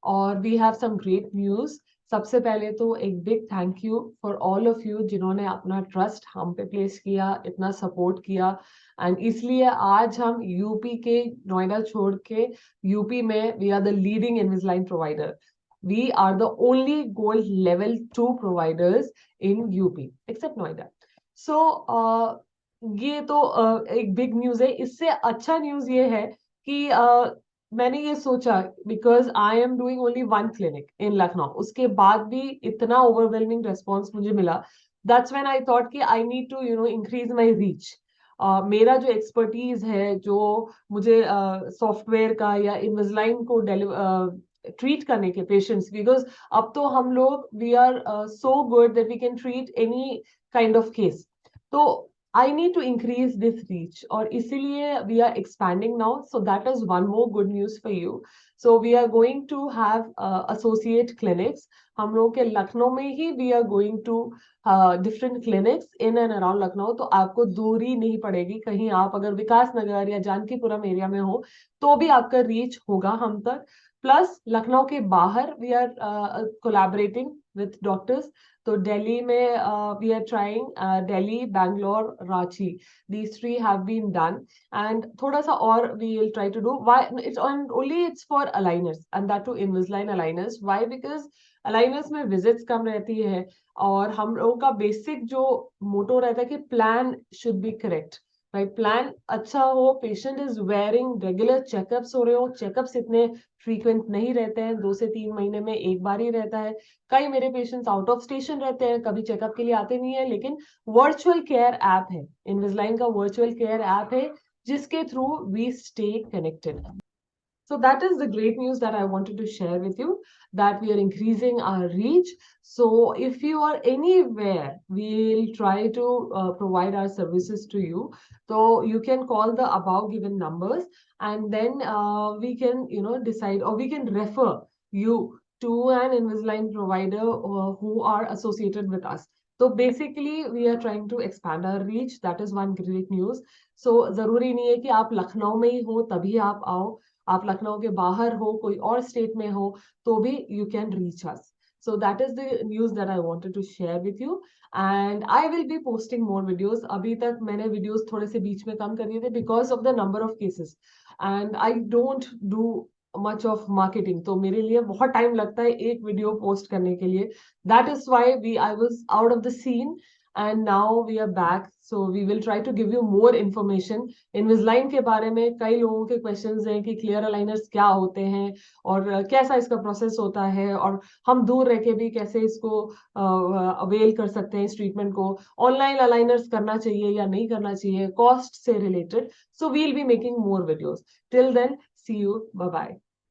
और we have some great news. सबसे पहले तो एक big thank you for all of you जिन्होंने अपना ट्रस्ट हम पे प्लेस किया, इतना सपोर्ट किया। एंड इसलिए आज हम यूपी के, नोएडा छोड़ के यूपी में we are the leading Invisalign provider. We are the only gold level 2 providers in UP except Noida. So ये तो एक बिग न्यूज है। इससे अच्छा न्यूज ये है कि मैंने ये सोचा, because I am doing only one clinic in Lucknow, उसके बाद भी इतना ओवरवेलमिंग रेस्पॉन्स मुझे मिला। दैट्स व्हेन आई थॉट कि I need to increase my reach. मेरा जो एक्सपर्टीज है, जो मुझे सॉफ्टवेयर का या इनविजिलाइन को ट्रीट करने के पेशेंट्स, बिकॉज अब तो हम लोग we are so good that we can treat any kind of case. तो I need to increase this reach, और इसीलिए we are expanding now. So that is one more good news for you. So we are going to have associate clinics. हम लोग के लखनऊ में ही we are going to different clinics in and around Lucknow. तो आपको दूरी नहीं पड़ेगी, कहीं आप अगर विकास नगर या जानकीपुरम एरिया में हो तो भी आपका रीच होगा हम तक। प्लस लखनऊ के बाहर we are collaborating with doctors. तो दिल्ली में we are trying, Delhi, Bangalore, Ranchi, these three have been done। and थोड़ा सा और we will try to do, why it's on only, it's for aligners and that too Invisalign aligners। why? because aligners में visits कम रहती है, और हम लोगों का बेसिक जो मोटो रहता है कि प्लान शुड बी करेक्ट। भाई प्लान अच्छा हो, patient is wearing, regular checkups हो रहे हो। चेकअप्स इतने फ्रीक्वेंट नहीं रहते हैं, 2 से 3 महीने में एक बार ही रहता है। कई मेरे पेशेंट्स आउट ऑफ स्टेशन रहते हैं, कभी चेकअप के लिए आते नहीं है, लेकिन वर्चुअल केयर ऐप है, इनविजिलाइन का वर्चुअल केयर ऐप है, जिसके through we stay connected. So that is the great news that I wanted to share with you, that we are increasing our reach. So if you are anywhere, we'll try to provide our services to you. So you can call the above given numbers, and then we can, decide, or we can refer you to an Invisalign provider who are associated with us. So basically, we are trying to expand our reach. That is one great news. So जरूरी नहीं है कि आप लखनऊ में ही हो तभी आप आओ। आप लखनऊ के बाहर हो, कोई और स्टेट में हो, तो भी you can reach us. So that is the news that I wanted to share with you. And I will be posting more videos. अभी तक मैंने वीडियोस थोड़े से बीच में कम कर दिए थे because of the number of cases, and I don't do much of marketing. तो मेरे लिए बहुत टाइम लगता है एक वीडियो पोस्ट करने के लिए। That is why I was out of the scene, and now we are back, so we will try to give you more information। इनविजिलाइन के बारे में कई लोगों के क्वेश्चंस हैं कि क्लियर अलाइनर्स क्या होते हैं और कैसा इसका प्रोसेस होता है, और हम दूर रह के भी कैसे इसको अवेल कर सकते हैं इस ट्रीटमेंट को, ऑनलाइन अलाइनर्स करना चाहिए या नहीं करना चाहिए, कॉस्ट से रिलेटेड। So we will be making more videos. Till then, see you, bye bye.